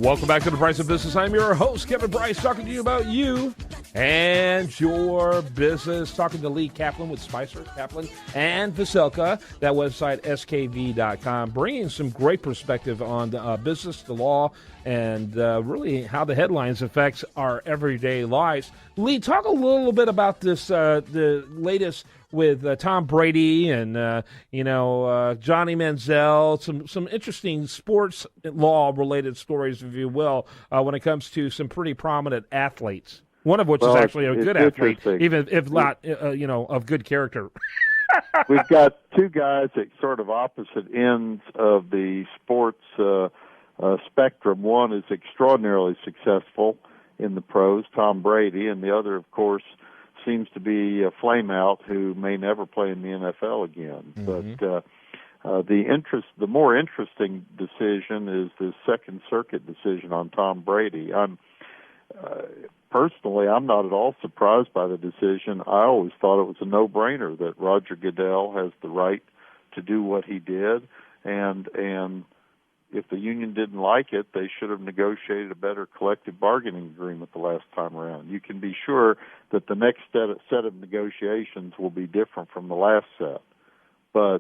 Welcome back to The Price of Business. I'm your host, Kevin Bryce, talking to you about you and your business. Talking to Lee Kaplan with Spicer, Kaplan, and Veselka. That website, skv.com, bringing some great perspective on business, the law, and really how the headlines affects our everyday lives. Lee, talk a little bit about this, the latest with Tom Brady and Johnny Manziel, some interesting sports law related stories, if you will, when it comes to some pretty prominent athletes. One of which is actually a good athlete, even if not of good character. We've got two guys at sort of opposite ends of the sports spectrum. One is extraordinarily successful in the pros, Tom Brady, and the other, of course, seems to be a flameout who may never play in the NFL again. Mm-hmm. But the more interesting decision is the Second Circuit decision on Tom Brady. Personally, I'm not at all surprised by the decision. I always thought it was a no-brainer that Roger Goodell has the right to do what he did, and if the union didn't like it, they should have negotiated a better collective bargaining agreement the last time around. You can be sure that the next set of negotiations will be different from the last set. But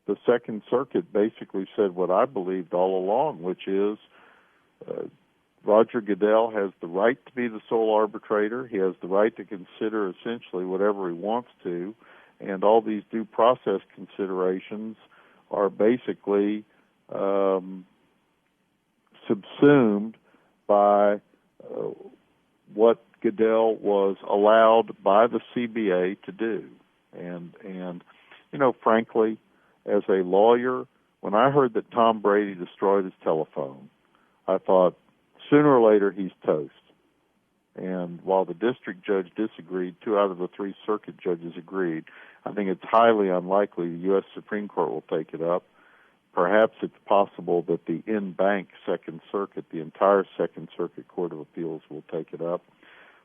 the Second Circuit basically said what I believed all along, which is Roger Goodell has the right to be the sole arbitrator. He has the right to consider essentially whatever he wants to, and all these due process considerations are basically subsumed by what Goodell was allowed by the CBA to do. And frankly, as a lawyer, when I heard that Tom Brady destroyed his telephone, I thought, sooner or later, he's toast. And while the district judge disagreed, 2 out of the 3 circuit judges agreed. I think it's highly unlikely the U.S. Supreme Court will take it up. Perhaps it's possible that the in-bank Second Circuit, the entire Second Circuit Court of Appeals, will take it up.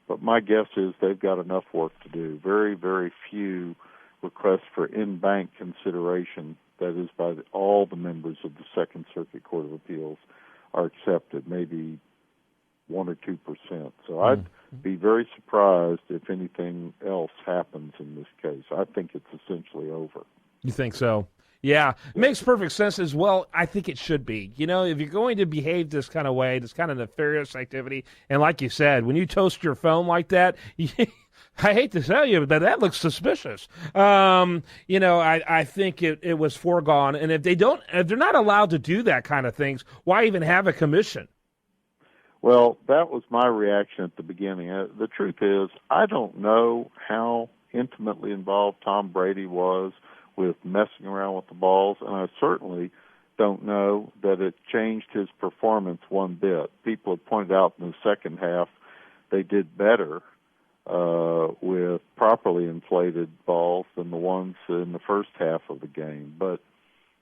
But my guess is they've got enough work to do. Very, very few requests for in-bank consideration, that is by all the members of the Second Circuit Court of Appeals, are accepted, maybe 1 or 2%. So I'd be very surprised if anything else happens in this case. I think it's essentially over. You think so? Yeah, it makes perfect sense as well. I think it should be. If you're going to behave this kind of way, this kind of nefarious activity, and like you said, when you toast your phone like that, I hate to tell you, but that looks suspicious. I think it was foregone, and if they're not allowed to do that kind of things, why even have a commission? Well, that was my reaction at the beginning. The truth is, I don't know how intimately involved Tom Brady was with messing around with the balls, and I certainly don't know that it changed his performance one bit. People have pointed out in the second half they did better with properly inflated balls than the ones in the first half of the game. But,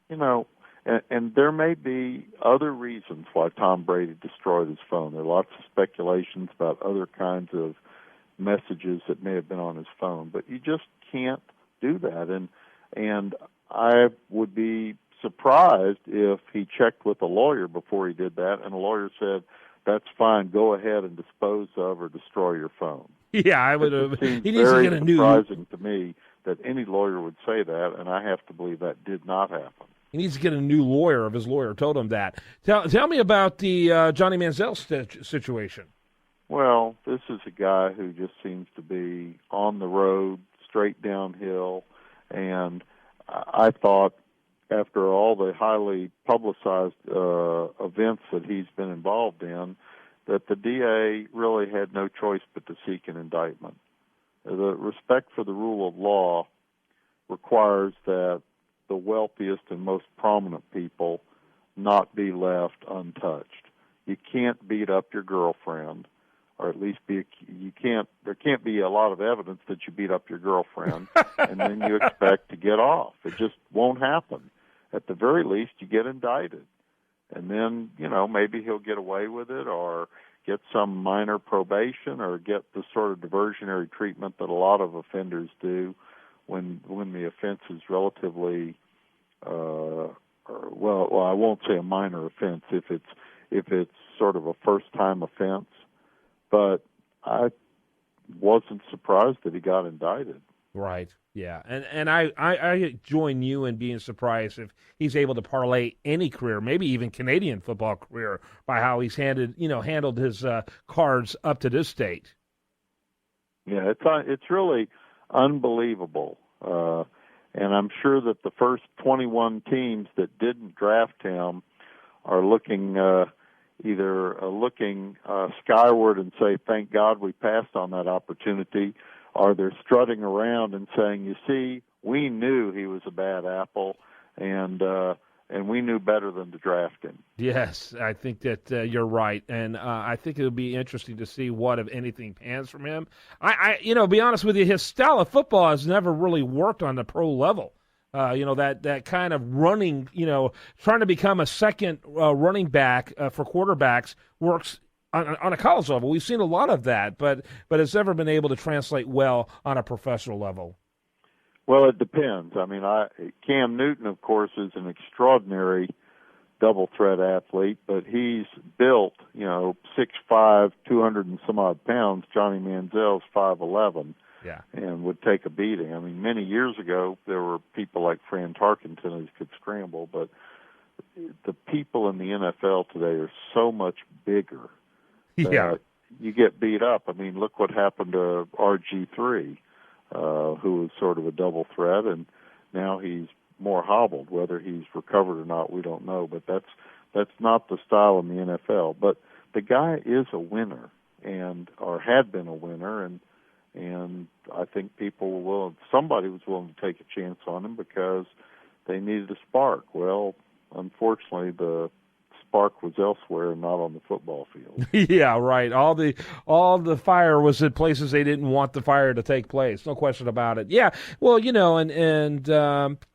and there may be other reasons why Tom Brady destroyed his phone. There are lots of speculations about other kinds of messages that may have been on his phone, but you just can't do that. And I would be surprised if he checked with a lawyer before he did that, and a lawyer said, that's fine, go ahead and dispose of or destroy your phone. Yeah, I would have. It seems very surprising to me that any lawyer would say that, and I have to believe that did not happen. He needs to get a new lawyer if his lawyer told him that. Tell me about the Johnny Manziel situation. Well, this is a guy who just seems to be on the road, straight downhill, and I thought after all the highly publicized events that he's been involved in, that the DA really had no choice but to seek an indictment. The respect for the rule of law requires that the wealthiest and most prominent people not be left untouched. You can't beat up your girlfriend, or at least there can't be a lot of evidence that you beat up your girlfriend and then you expect to get off. It just won't happen. At the very least, you get indicted. And then, maybe he'll get away with it or get some minor probation or get the sort of diversionary treatment that a lot of offenders do when the offense is relatively, I won't say a minor offense. If if it's sort of a first-time offense. But I wasn't surprised that he got indicted. Right. Yeah. And I join you in being surprised if he's able to parlay any career, maybe even Canadian football career, by how he's handled his cards up to this date. Yeah, it's really unbelievable. And I'm sure that the first 21 teams that didn't draft him are looking skyward and say, thank God we passed on that opportunity, or they're strutting around and saying, you see, we knew he was a bad apple, and we knew better than to draft him. Yes, I think that you're right, and I think it'll be interesting to see what, if anything, pans from him. Be honest with you, his style of football has never really worked on the pro level. That kind of running, trying to become a second running back for quarterbacks works on a college level. We've seen a lot of that, but it's never been able to translate well on a professional level. Well, it depends. I mean, Cam Newton, of course, is an extraordinary double-threat athlete, but he's built, 6'5", 200 and some odd pounds. Johnny Manziel's 5'11". Yeah. And would take a beating. I mean, many years ago, there were people like Fran Tarkenton who could scramble, but the people in the NFL today are so much bigger that you get beat up. I mean, look what happened to RG3, who was sort of a double threat, and now he's more hobbled. Whether he's recovered or not, we don't know, but that's not the style in the NFL. But the guy is a winner, or had been a winner, and I think somebody was willing to take a chance on him because they needed a spark. Well, unfortunately, the spark was elsewhere and not on the football field. Yeah, right. All the fire was at places they didn't want the fire to take place. No question about it. Yeah. Well, and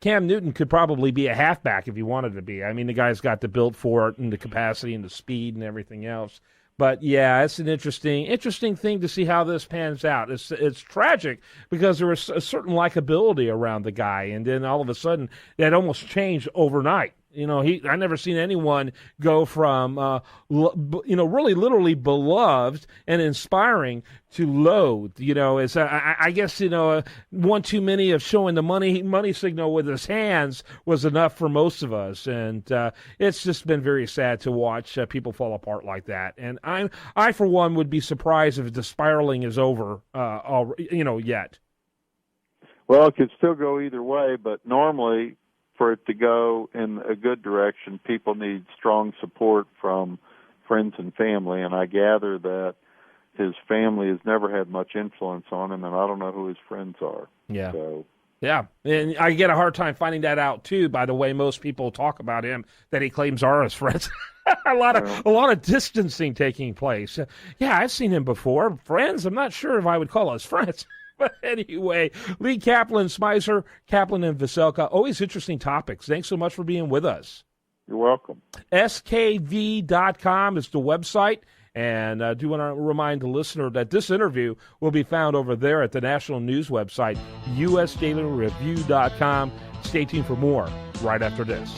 Cam Newton could probably be a halfback if he wanted to be. I mean, the guy's got the build for it and the capacity and the speed and everything else. But yeah, it's an interesting thing to see how this pans out. It's tragic because there was a certain likability around the guy, and then all of a sudden that almost changed overnight. I never seen anyone go from really literally beloved and inspiring to loathed. It's I guess one too many of showing the money signal with his hands was enough for most of us, and it's just been very sad to watch people fall apart like that. And I for one would be surprised if the spiraling is over. Yet. Well, it could still go either way, but normally, for it to go in a good direction, people need strong support from friends and family, and I gather that his family has never had much influence on him, and I don't know who his friends are. Yeah. So. Yeah, and I get a hard time finding that out, too, by the way most people talk about him, that he claims are his friends. a lot of distancing taking place. Yeah, I've seen him before. Friends, I'm not sure if I would call us friends. But anyway, Lee Kaplan, Spicer, Kaplan, and Veselka, always interesting topics. Thanks so much for being with us. You're welcome. skv.com is the website. And I do want to remind the listener that this interview will be found over there at the national news website, usdailyreview.com. Stay tuned for more right after this.